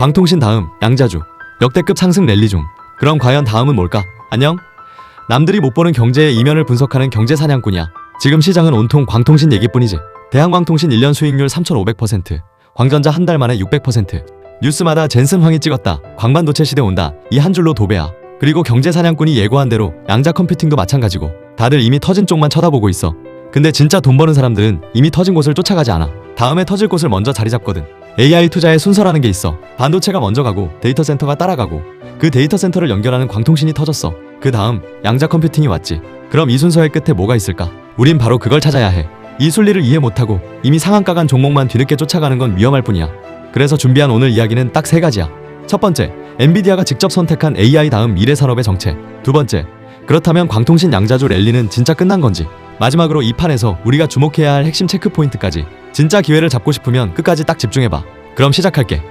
광통신 다음 양자주 역대급 상승 랠리 중. 그럼 과연 다음은 뭘까? 안녕? 남들이 못 보는 경제의 이면을 분석하는 경제사냥꾼이야. 지금 시장은 온통 광통신 얘기뿐이지. 대한광통신 1년 수익률 3,500%, 광전자 한 달 만에 600%. 뉴스마다 젠슨 황이 찍었다. 광반도체 시대 온다. 이 한 줄로 도배야. 그리고 경제사냥꾼이 예고한 대로 양자 컴퓨팅도 마찬가지고 다들 이미 터진 쪽만 쳐다보고 있어. 근데 진짜 돈 버는 사람들은 이미 터진 곳을 쫓아가지 않아. 다음에 터질 곳을 먼저 자리 잡거든. AI 투자의 순서라는 게 있어. 반도체가 먼저 가고 데이터 센터가 따라가고 그 데이터 센터를 연결하는 광통신이 터졌어. 그 다음 양자 컴퓨팅이 왔지. 그럼 이 순서의 끝에 뭐가 있을까? 우린 바로 그걸 찾아야 해. 이 순리를 이해 못하고 이미 상한가 간 종목만 뒤늦게 쫓아가는 건 위험할 뿐이야. 그래서 준비한 오늘 이야기는 딱 세 가지야. 첫 번째, 엔비디아가 직접 선택한 AI 다음 미래 산업의 정체. 두 번째, 그렇다면 광통신 양자주 랠리는 진짜 끝난 건지. 마지막으로 이 판에서 우리가 주목해야 할 핵심 체크 포인트까지. 진짜 기회를 잡고 싶으면 끝까지 딱 집중해봐. 그럼 시작할게.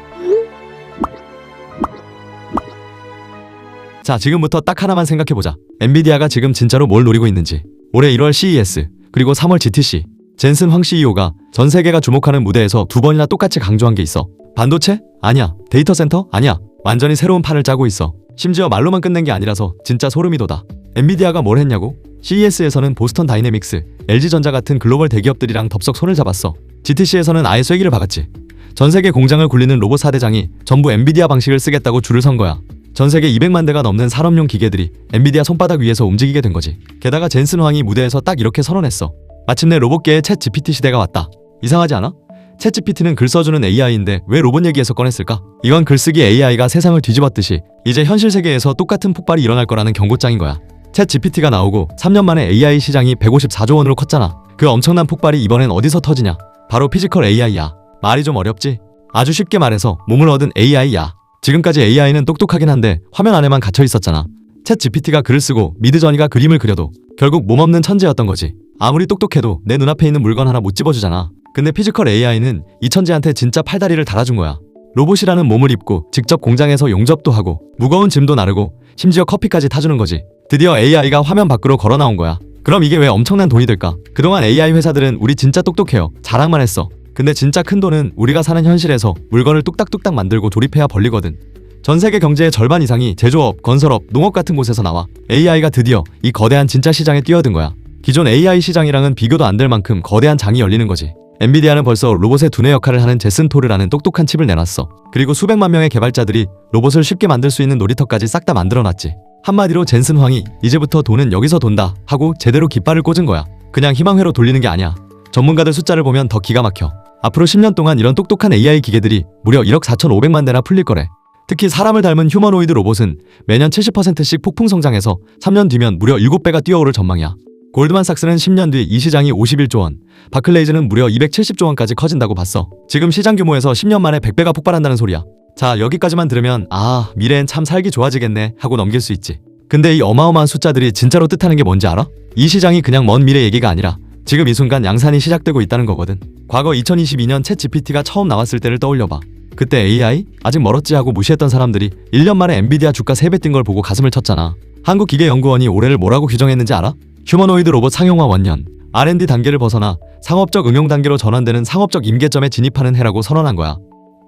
자, 지금부터 딱 하나만 생각해보자. 엔비디아가 지금 진짜로 뭘 노리고 있는지. 올해 1월 CES, 그리고 3월 GTC. 젠슨 황 CEO가 전 세계가 주목하는 무대에서 두 번이나 똑같이 강조한 게 있어. 반도체? 아니야. 데이터 센터? 아니야. 완전히 새로운 판을 짜고 있어. 심지어 말로만 끝낸 게 아니라서 진짜 소름이 돋아. 엔비디아가 뭘 했냐고? CES에서는 보스턴 다이내믹스, LG전자 같은 글로벌 대기업들이랑 덥석 손을 잡았어. GTC에서는 아예 쐐기를 박았지. 전 세계 공장을 굴리는 로봇 4대장이 전부 엔비디아 방식을 쓰겠다고 줄을 선 거야. 전 세계 200만 대가 넘는 산업용 기계들이 엔비디아 손바닥 위에서 움직이게 된 거지. 게다가 젠슨 황이 무대에서 딱 이렇게 선언했어. 마침내 로봇계의 챗 GPT 시대가 왔다. 이상하지 않아? 챗 GPT는 글 써주는 AI인데 왜 로봇 얘기에서 꺼냈을까? 이건 글쓰기 AI가 세상을 뒤집었듯이 이제 현실 세계에서 똑같은 폭발이 일어날 거라는 경고장인 거야. 챗 GPT가 나오고 3년 만에 AI 시장이 154조 원으로 컸잖아. 그 엄청난 폭발이 이번엔 어디서 터지냐? 바로 피지컬 AI야. 말이 좀 어렵지? 아주 쉽게 말해서 몸을 얻은 AI야. 지금까지 AI는 똑똑하긴 한데 화면 안에만 갇혀 있었잖아. 챗 GPT가 글을 쓰고 미드저니가 그림을 그려도 결국 몸없는 천재였던 거지. 아무리 똑똑해도 내 눈앞에 있는 물건 하나 못 집어주잖아. 근데 피지컬 AI는 이 천재한테 진짜 팔다리를 달아준 거야. 로봇이라는 몸을 입고 직접 공장에서 용접도 하고 무거운 짐도 나르고 심지어 커피까지 타주는 거지. 드디어 AI가 화면 밖으로 걸어 나온 거야. 그럼 이게 왜 엄청난 돈이 될까? 그동안 AI 회사들은 우리 진짜 똑똑해요. 자랑만 했어. 근데 진짜 큰 돈은 우리가 사는 현실에서 물건을 뚝딱뚝딱 만들고 조립해야 벌리거든. 전 세계 경제의 절반 이상이 제조업, 건설업, 농업 같은 곳에서 나와. AI가 드디어 이 거대한 진짜 시장에 뛰어든 거야. 기존 AI 시장이랑은 비교도 안 될 만큼 거대한 장이 열리는 거지. 엔비디아는 벌써 로봇의 두뇌 역할을 하는 제슨 토르라는 똑똑한 칩을 내놨어. 그리고 수백만 명의 개발자들이 로봇을 쉽게 만들 수 있는 놀이터까지 싹 다 만들어놨지. 한마디로 젠슨 황이 이제부터 돈은 여기서 돈다 하고 제대로 깃발을 꽂은 거야. 그냥 희망회로 돌리는 게 아니야. 전문가들 숫자를 보면 더 기가 막혀. 앞으로 10년 동안 이런 똑똑한 AI 기계들이 무려 1억 4,500만 대나 풀릴 거래. 특히 사람을 닮은 휴머노이드 로봇은 매년 70%씩 폭풍 성장해서 3년 뒤면 무려 7배가 뛰어오를 전망이야. 골드만삭스는 10년 뒤 이 시장이 51조 원, 바클레이즈는 무려 270조 원까지 커진다고 봤어. 지금 시장 규모에서 10년 만에 100배가 폭발한다는 소리야. 자, 여기까지만 들으면 아, 미래엔 참 살기 좋아지겠네 하고 넘길 수 있지. 근데 이 어마어마한 숫자들이 진짜로 뜻하는 게 뭔지 알아? 이 시장이 그냥 먼 미래 얘기가 아니라 지금 이 순간 양산이 시작되고 있다는 거거든. 과거 2022년 챗 GPT가 처음 나왔을 때를 떠올려봐. 그때 AI? 아직 멀었지 하고 무시했던 사람들이 1년 만에 엔비디아 주가 3배 뛴 걸 보고 가슴을 쳤잖아. 한국기계연구원이 올해를 뭐라고 규정했는지 알아? 휴머노이드 로봇 상용화 원년, R&D 단계를 벗어나 상업적 응용 단계로 전환되는 상업적 임계점에 진입하는 해라고 선언한 거야.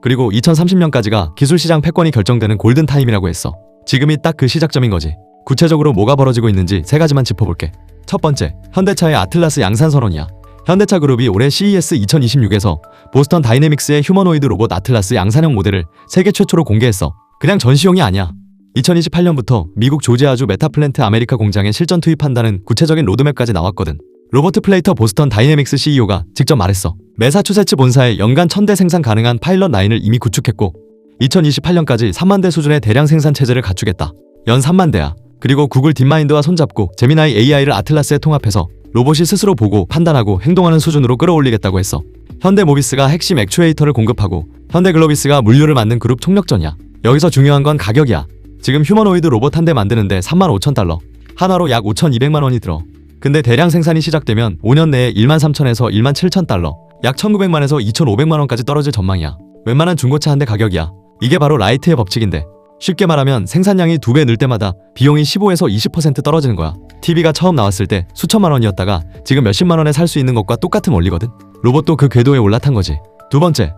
그리고 2030년까지가 기술시장 패권이 결정되는 골든타임이라고 했어. 지금이 딱 그 시작점인 거지. 구체적으로 뭐가 벌어지고 있는지 세 가지만 짚어볼게. 첫 번째, 현대차의 아틀라스 양산 선언이야. 현대차 그룹이 올해 CES 2026에서 보스턴 다이내믹스의 휴머노이드 로봇 아틀라스 양산형 모델을 세계 최초로 공개했어. 그냥 전시용이 아니야. 2028년부터 미국 조지아주 메타플랜트 아메리카 공장에 실전 투입한다는 구체적인 로드맵까지 나왔거든. 로버트 플레이터 보스턴 다이내믹스 CEO가 직접 말했어. 매사추세츠 본사에 연간 1000대 생산 가능한 파일럿 라인을 이미 구축했고 2028년까지 3만 대 수준의 대량 생산 체제를 갖추겠다. 연 3만 대야. 그리고 구글 딥마인드와 손잡고 제미나이 AI를 아틀라스에 통합해서 로봇이 스스로 보고 판단하고 행동하는 수준으로 끌어올리겠다고 했어. 현대모비스가 핵심 액추에이터를 공급하고 현대글로비스가 물류를 만든 그룹 총력전이야. 여기서 중요한 건 가격이야. 지금 휴머노이드 로봇 한 대 만드는데 35,000달러, 하나로 약 5,200만 원이 들어. 근데 대량 생산이 시작되면 5년 내에 13,000에서 17,000달러, 약 1,900만에서 2,500만 원까지 떨어질 전망이야. 웬만한 중고차 한 대 가격이야. 이게 바로 라이트의 법칙인데 쉽게 말하면 생산량이 2배 늘 때마다 비용이 15에서 20% 떨어지는 거야. TV가 처음 나왔을 때 수천만 원이었다가 지금 몇십만 원에 살 수 있는 것과 똑같은 원리거든. 로봇도 그 궤도에 올라탄 거지. 두 번째,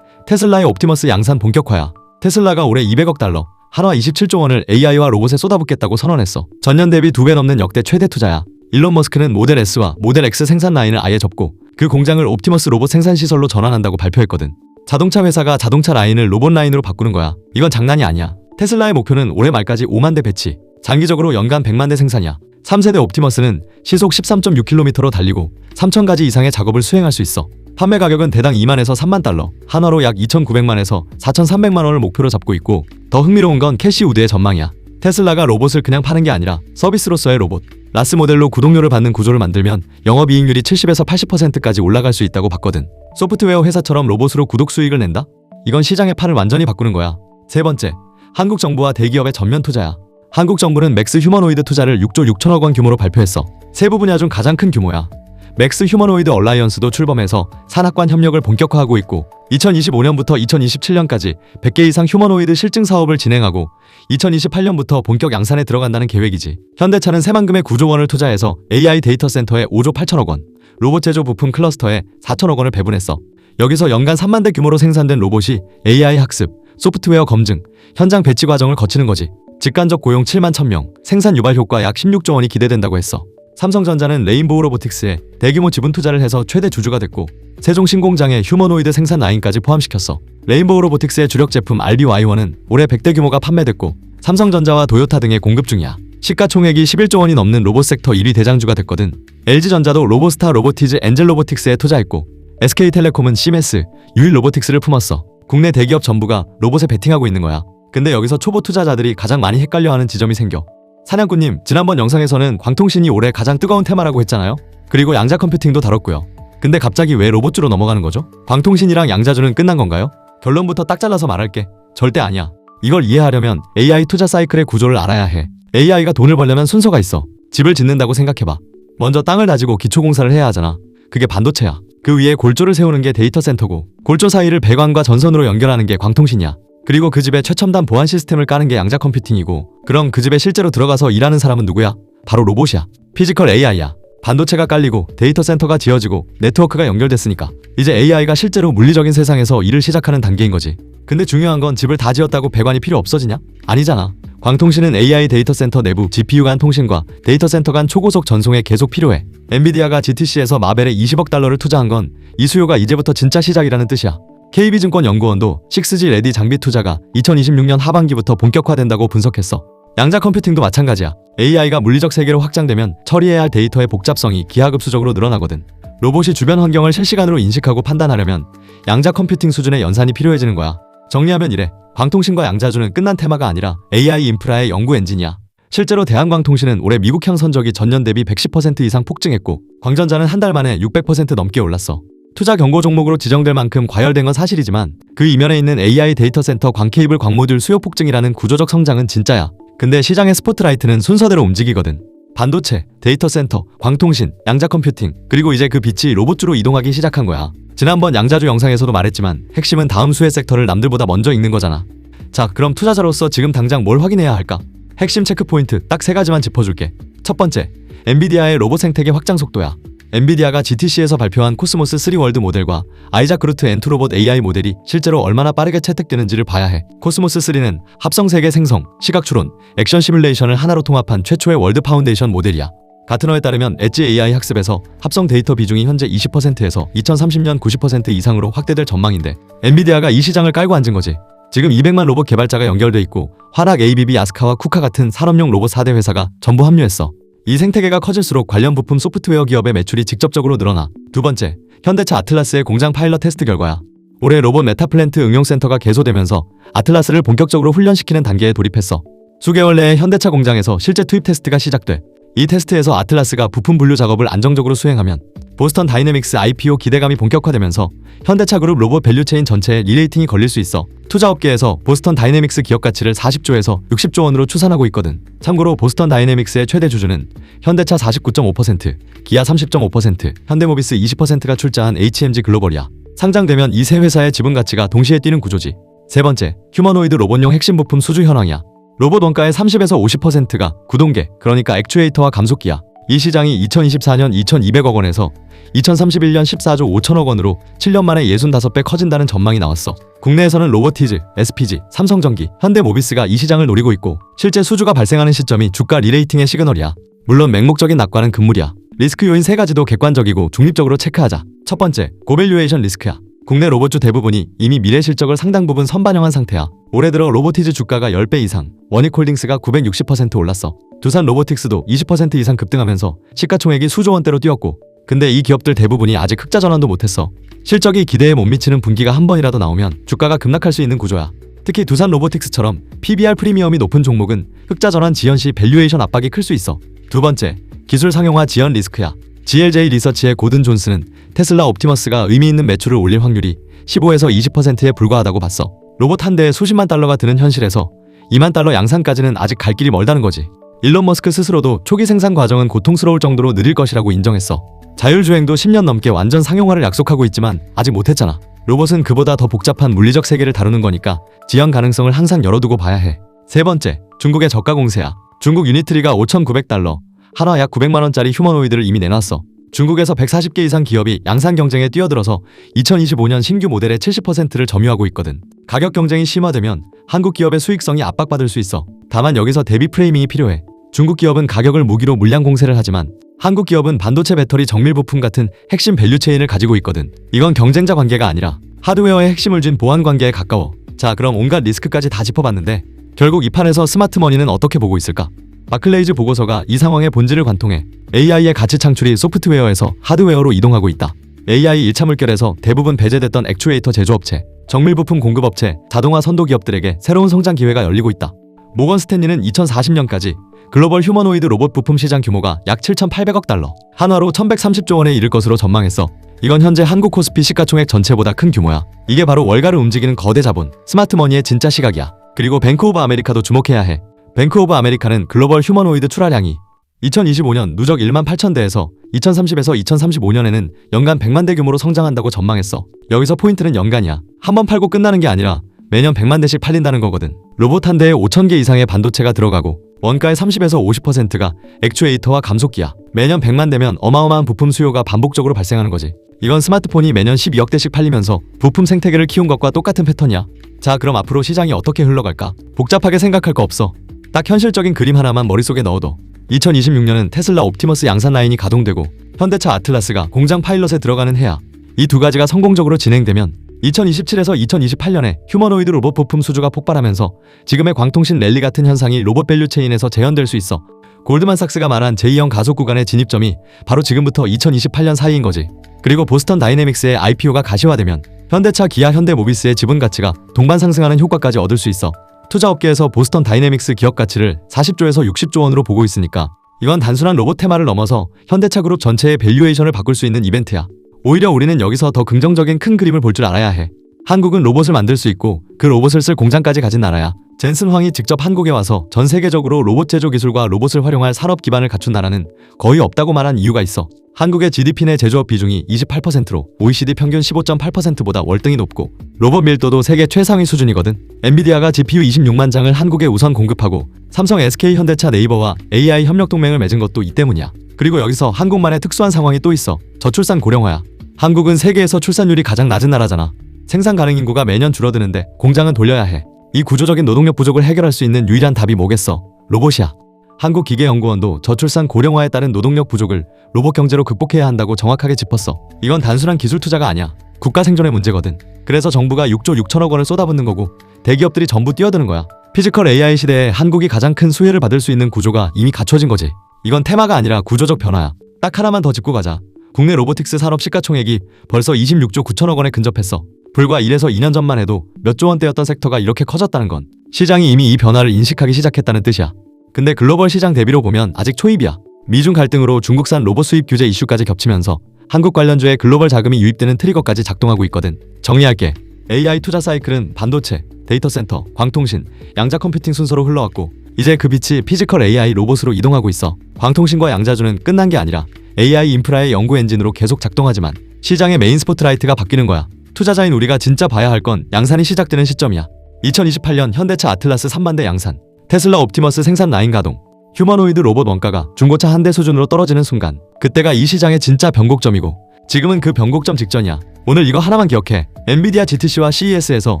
테슬라의 옵티머스 양산 본격화야. 테슬라가 올해 200억 달러, 한화 27조 원을 AI와 로봇에 쏟아붓겠다고 선언했어. 전년 대비 2배 넘는 역대 최대 투자야. 일론 머스크는 모델 S와 모델 X 생산 라인을 아예 접고 그 공장을 옵티머스 로봇 생산 시설로 전환한다고 발표했거든. 자동차 회사가 자동차 라인을 로봇 라인으로 바꾸는 거야. 이건 장난이 아니야. 테슬라의 목표는 올해 말까지 5만 대 배치, 장기적으로 연간 100만 대 생산이야. 3세대 옵티머스는 시속 13.6km로 달리고 3,000가지 이상의 작업을 수행할 수 있어. 판매 가격은 대당 2만에서 3만 달러, 한화로 약 2,900만에서 4,300만 원을 목표로 잡고 있고, 더 흥미로운 건 캐시 우드의 전망이야. 테슬라가 로봇을 그냥 파는 게 아니라 서비스로서의 로봇, 라스 모델로 구독료를 받는 구조를 만들면 영업이익률이 70에서 80%까지 올라갈 수 있다고 봤거든. 소프트웨어 회사처럼 로봇으로 구독 수익을 낸다? 이건 시장의 판을 완전히 바꾸는 거야. 세 번째, 한국 정부와 대기업의 전면 투자야. 한국 정부는 맥스 휴머노이드 투자를 6조 6천억 원 규모로 발표했어. 세부 분야 중 가장 큰 규모야. 맥스 휴머노이드 얼라이언스도 출범해서 산학관 협력을 본격화하고 있고 2025년부터 2027년까지 100개 이상 휴머노이드 실증 사업을 진행하고 2028년부터 본격 양산에 들어간다는 계획이지. 현대차는 새만금의 9조 원을 투자해서 AI 데이터 센터에 5조 8천억 원, 로봇 제조 부품 클러스터에 4천억 원을 배분했어. 여기서 연간 3만 대 규모로 생산된 로봇이 AI 학습, 소프트웨어 검증, 현장 배치 과정을 거치는 거지. 직간접 고용 7만 1,000명, 생산 유발 효과 약 16조 원이 기대된다고 했어. 삼성전자는 레인보우 로보틱스에 대규모 지분 투자를 해서 최대 주주가 됐고 세종 신공장에 휴머노이드 생산 라인까지 포함시켰어. 레인보우 로보틱스의 주력 제품 RBY1은 올해 100대 규모가 판매됐고 삼성전자와 도요타 등에 공급 중이야. 시가총액이 11조 원이 넘는 로봇 섹터 1위 대장주가 됐거든. LG전자도 로보스타 로보티즈 엔젤 로보틱스에 투자했고 SK텔레콤은 시메스, 유일 로보틱스를 품었어. 국내 대기업 전부가 로봇에 베팅하고 있는 거야. 근데 여기서 초보 투자자들이 가장 많이 헷갈려하는 지점이 생겨. 사냥꾼님, 지난번 영상에서는 광통신이 올해 가장 뜨거운 테마라고 했잖아요. 그리고 양자 컴퓨팅도 다뤘고요. 근데 갑자기 왜 로봇주로 넘어가는 거죠? 광통신이랑 양자주는 끝난 건가요? 결론부터 딱 잘라서 말할게. 절대 아니야. 이걸 이해하려면 AI 투자 사이클의 구조를 알아야 해. AI가 돈을 벌려면 순서가 있어. 집을 짓는다고 생각해봐. 먼저 땅을 다지고 기초공사를 해야 하잖아. 그게 반도체야. 그 위에 골조를 세우는 게 데이터 센터고 골조 사이를 배관과 전선으로 연결하는 게 광통신이야. 그리고 그 집에 최첨단 보안 시스템을 까는 게 양자 컴퓨팅이고, 그럼 그 집에 실제로 들어가서 일하는 사람은 누구야? 바로 로봇이야. 피지컬 AI야. 반도체가 깔리고 데이터 센터가 지어지고 네트워크가 연결됐으니까 이제 AI가 실제로 물리적인 세상에서 일을 시작하는 단계인 거지. 근데 중요한 건 집을 다 지었다고 배관이 필요 없어지냐? 아니잖아. 광통신은 AI 데이터 센터 내부 GPU 간 통신과 데이터 센터 간 초고속 전송에 계속 필요해. 엔비디아가 GTC에서 마벨에 20억 달러를 투자한 건 이 수요가 이제부터 진짜 시작이라는 뜻이야. KB증권 연구원도 6G 레디 장비 투자가 2026년 하반기부터 본격화된다고 분석했어. 양자 컴퓨팅도 마찬가지야. AI가 물리적 세계로 확장되면 처리해야 할 데이터의 복잡성이 기하급수적으로 늘어나거든. 로봇이 주변 환경을 실시간으로 인식하고 판단하려면 양자 컴퓨팅 수준의 연산이 필요해지는 거야. 정리하면 이래. 광통신과 양자주는 끝난 테마가 아니라 AI 인프라의 연구 엔진이야. 실제로 대한광통신은 올해 미국향 선적이 전년 대비 110% 이상 폭증했고 광전자는 한 달 만에 600% 넘게 올랐어. 투자 경고 종목으로 지정될 만큼 과열된 건 사실이지만 그 이면에 있는 AI 데이터 센터 광케이블 광모듈 수요 폭증이라는 구조적 성장은 진짜야. 근데 시장의 스포트라이트는 순서대로 움직이거든. 반도체, 데이터 센터, 광통신, 양자 컴퓨팅, 그리고 이제 그 빛이 로봇주로 이동하기 시작한 거야. 지난번 양자주 영상에서도 말했지만 핵심은 다음 수혜 섹터를 남들보다 먼저 읽는 거잖아. 자, 그럼 투자자로서 지금 당장 뭘 확인해야 할까? 핵심 체크포인트 딱 3가지만 짚어줄게. 첫 번째, 엔비디아의 로봇 생태계 확장 속도야. 엔비디아가 GTC에서 발표한 코스모스 3 월드 모델과 아이작 그루트 N2 로봇 AI 모델이 실제로 얼마나 빠르게 채택되는지를 봐야 해. 코스모스 3는 합성 세계 생성, 시각 추론, 액션 시뮬레이션을 하나로 통합한 최초의 월드 파운데이션 모델이야. 가트너에 따르면 엣지 AI 학습에서 합성 데이터 비중이 현재 20%에서 2030년 90% 이상으로 확대될 전망인데 엔비디아가 이 시장을 깔고 앉은 거지. 지금 200만 로봇 개발자가 연결돼 있고 화락, ABB, 아스카와 쿠카 같은 산업용 로봇 4대 회사가 전부 합류했어. 이 생태계가 커질수록 관련 부품 소프트웨어 기업의 매출이 직접적으로 늘어나. 두 번째, 현대차 아틀라스의 공장 파일럿 테스트 결과야. 올해 로봇 메타플랜트 응용센터가 개소되면서 아틀라스를 본격적으로 훈련시키는 단계에 돌입했어. 수개월 내에 현대차 공장에서 실제 투입 테스트가 시작돼. 이 테스트에서 아틀라스가 부품 분류 작업을 안정적으로 수행하면 보스턴 다이내믹스 IPO 기대감이 본격화되면서 현대차 그룹 로봇 밸류체인 전체에 리레이팅이 걸릴 수 있어. 투자업계에서 보스턴 다이내믹스 기업 가치를 40조에서 60조 원으로 추산하고 있거든. 참고로 보스턴 다이내믹스의 최대 주주는 현대차 49.5%, 기아 30.5%, 현대모비스 20%가 출자한 HMG 글로벌이야. 상장되면 이 세 회사의 지분 가치가 동시에 뛰는 구조지. 세 번째, 휴머노이드 로봇용 핵심 부품 수주 현황이야. 로봇 원가의 30에서 50%가 구동계, 그러니까 액추에이터와 감속기야. 이 시장이 2024년 2200억 원에서 2031년 14조 5천억 원으로 7년 만에 65배 커진다는 전망이 나왔어. 국내에서는 로보티즈, SPG, 삼성전기, 현대모비스가 이 시장을 노리고 있고 실제 수주가 발생하는 시점이 주가 리레이팅의 시그널이야. 물론 맹목적인 낙관은 금물이야. 리스크 요인 3가지도 객관적이고 중립적으로 체크하자. 첫 번째, 고밸류에이션 리스크야. 국내 로봇주 대부분이 이미 미래 실적을 상당 부분 선반영한 상태야. 올해 들어 로보티즈 주가가 10배 이상, 원익홀딩스가 960% 올랐어. 두산 로보틱스도 20% 이상 급등하면서 시가총액이 수조 원대로 뛰었고, 근데 이 기업들 대부분이 아직 흑자 전환도 못했어. 실적이 기대에 못 미치는 분기가 한 번이라도 나오면 주가가 급락할 수 있는 구조야. 특히 두산 로보틱스처럼 PBR 프리미엄이 높은 종목은 흑자 전환 지연 시 밸류에이션 압박이 클 수 있어. 두 번째, 기술 상용화 지연 리스크야. GLJ 리서치의 고든 존스는 테슬라 옵티머스가 의미 있는 매출을 올릴 확률이 15에서 20%에 불과하다고 봤어. 로봇 한 대에 수십만 달러가 드는 현실에서 2만 달러 양산까지는 아직 갈 길이 멀다는 거지. 일론 머스크 스스로도 초기 생산 과정은 고통스러울 정도로 느릴 것이라고 인정했어. 자율주행도 10년 넘게 완전 상용화를 약속하고 있지만 아직 못했잖아. 로봇은 그보다 더 복잡한 물리적 세계를 다루는 거니까 지연 가능성을 항상 열어두고 봐야 해. 세 번째, 중국의 저가 공세야. 중국 유니트리가 5,900달러, 하나 약 900만원짜리 휴머노이드를 이미 내놨어. 중국에서 140개 이상 기업이 양산 경쟁에 뛰어들어서 2025년 신규 모델의 70%를 점유하고 있거든. 가격 경쟁이 심화되면 한국 기업의 수익성이 압박받을 수 있어. 다만 여기서 대비 프레이밍이 필요해. 중국 기업은 가격을 무기로 물량 공세를 하지만 한국 기업은 반도체 배터리 정밀 부품 같은 핵심 밸류체인을 가지고 있거든. 이건 경쟁자 관계가 아니라 하드웨어의 핵심을 쥔 보안 관계에 가까워. 자, 그럼 온갖 리스크까지 다 짚어봤는데 결국 이 판에서 스마트머니는 어떻게 보고 있을까? 바클레이즈 보고서가 이 상황의 본질을 관통해 AI의 가치 창출이 소프트웨어에서 하드웨어로 이동하고 있다. AI 1차 물결에서 대부분 배제됐던 액추에이터 제조업체, 정밀부품 공급업체, 자동화 선도 기업들에게 새로운 성장 기회가 열리고 있다. 모건 스탠리는 2040년까지 글로벌 휴머노이드 로봇 부품 시장 규모가 약 7,800억 달러, 한화로 1,130조 원에 이를 것으로 전망했어. 이건 현재 한국 코스피 시가총액 전체보다 큰 규모야. 이게 바로 월가를 움직이는 거대 자본, 스마트머니의 진짜 시각이야. 그리고 뱅크 오브 아메리카도 주목해야 해. 뱅크 오브 아메리카는 글로벌 휴머노이드 출하량이 2025년 누적 1만 8천 대에서 2030에서 2035년에는 연간 100만 대 규모로 성장한다고 전망했어. 여기서 포인트는 연간이야. 한 번 팔고 끝나는 게 아니라 매년 100만 대씩 팔린다는 거거든. 로봇 한 대에 5,000개 이상의 반도체가 들어가고 원가의 30에서 50%가 액추에이터와 감속기야. 매년 100만 대면 어마어마한 부품 수요가 반복적으로 발생하는 거지. 이건 스마트폰이 매년 12억 대씩 팔리면서 부품 생태계를 키운 것과 똑같은 패턴이야. 자, 그럼 앞으로 시장이 어떻게 흘러갈까? 복잡하게 생각할 거 없어. 딱 현실적인 그림 하나만 머릿속에 넣어둬. 2026년은 테슬라 옵티머스 양산 라인이 가동되고 현대차 아틀라스가 공장 파일럿에 들어가는 해야. 이 두 가지가 성공적으로 진행되면 2027에서 2028년에 휴머노이드 로봇 부품 수주가 폭발하면서 지금의 광통신 랠리 같은 현상이 로봇 밸류 체인에서 재현될 수 있어. 골드만삭스가 말한 제2형 가속 구간의 진입점이 바로 지금부터 2028년 사이인 거지. 그리고 보스턴 다이내믹스의 IPO가 가시화되면 현대차, 기아, 현대모비스의 지분 가치가 동반 상승하는 효과까지 얻을 수 있어. 투자업계에서 보스턴 다이내믹스 기업 가치를 40조에서 60조 원으로 보고 있으니까 이건 단순한 로봇 테마를 넘어서 현대차 그룹 전체의 밸류에이션을 바꿀 수 있는 이벤트야. 오히려 우리는 여기서 더 긍정적인 큰 그림을 볼 줄 알아야 해. 한국은 로봇을 만들 수 있고 그 로봇을 쓸 공장까지 가진 나라야. 젠슨 황이 직접 한국에 와서 전 세계적으로 로봇 제조 기술과 로봇을 활용할 산업 기반을 갖춘 나라는 거의 없다고 말한 이유가 있어. 한국의 GDP 내 제조업 비중이 28%로 OECD 평균 15.8%보다 월등히 높고 로봇 밀도도 세계 최상위 수준이거든. 엔비디아가 GPU 26만 장을 한국에 우선 공급하고 삼성, SK, 현대차, 네이버와 AI 협력 동맹을 맺은 것도 이 때문이야. 그리고 여기서 한국만의 특수한 상황이 또 있어. 저출산 고령화야. 한국은 세계에서 출산율이 가장 낮은 나라잖아. 생산 가능 인구가 매년 줄어드는데 공장은 돌려야 해. 이 구조적인 노동력 부족을 해결할 수 있는 유일한 답이 뭐겠어? 로봇이야. 한국기계연구원도 저출산 고령화에 따른 노동력 부족을 로봇 경제로 극복해야 한다고 정확하게 짚었어. 이건 단순한 기술 투자가 아니야. 국가 생존의 문제거든. 그래서 정부가 6조 6천억 원을 쏟아붓는 거고 대기업들이 전부 뛰어드는 거야. 피지컬 AI 시대에 한국이 가장 큰 수혜를 받을 수 있는 구조가 이미 갖춰진 거지. 이건 테마가 아니라 구조적 변화야. 딱 하나만 더 짚고 가자. 국내 로보틱스 산업 시가총액이 벌써 26조 9천억 원에 근접했어. 불과 1에서 2년 전만 해도 몇 조 원대였던 섹터가 이렇게 커졌다는 건 시장이 이미 이 변화를 인식하기 시작했다는 뜻이야. 근데 글로벌 시장 대비로 보면 아직 초입이야. 미중 갈등으로 중국산 로봇 수입 규제 이슈까지 겹치면서 한국 관련주에 글로벌 자금이 유입되는 트리거까지 작동하고 있거든. 정리할게. AI 투자 사이클은 반도체, 데이터 센터, 광통신, 양자 컴퓨팅 순서로 흘러왔고 이제 그 빛이 피지컬 AI 로봇으로 이동하고 있어. 광통신과 양자주는 끝난 게 아니라 AI 인프라의 연구 엔진으로 계속 작동하지만 시장의 메인 스포트라이트가 바뀌는 거야. 투자자인 우리가 진짜 봐야 할 건 양산이 시작되는 시점이야. 2028년 현대차 아틀라스 3만 대 양산, 테슬라 옵티머스 생산 라인 가동, 휴머노이드 로봇 원가가 중고차 한 대 수준으로 떨어지는 순간, 그때가 이 시장의 진짜 변곡점이고 지금은 그 변곡점 직전이야. 오늘 이거 하나만 기억해. 엔비디아 GTC와 CES에서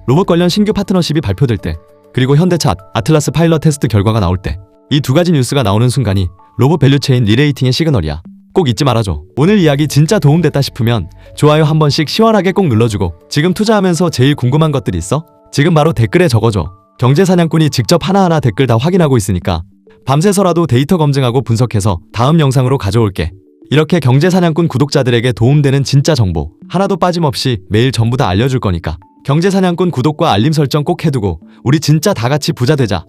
로봇 관련 신규 파트너십이 발표될 때, 그리고 현대차 아틀라스 파일럿 테스트 결과가 나올 때, 이 두 가지 뉴스가 나오는 순간이 로봇 밸류체인 리레이팅의 시그널이야. 꼭 잊지 말아줘. 오늘 이야기 진짜 도움됐다 싶으면 좋아요 한 번씩 시원하게 꼭 눌러주고, 지금 투자하면서 제일 궁금한 것들 있어? 지금 바로 댓글에 적어줘. 경제사냥꾼이 직접 하나하나 댓글 다 확인하고 있으니까 밤새서라도 데이터 검증하고 분석해서 다음 영상으로 가져올게. 이렇게 경제사냥꾼 구독자들에게 도움되는 진짜 정보 하나도 빠짐없이 매일 전부 다 알려줄 거니까 경제사냥꾼 구독과 알림 설정 꼭 해두고 우리 진짜 다 같이 부자 되자.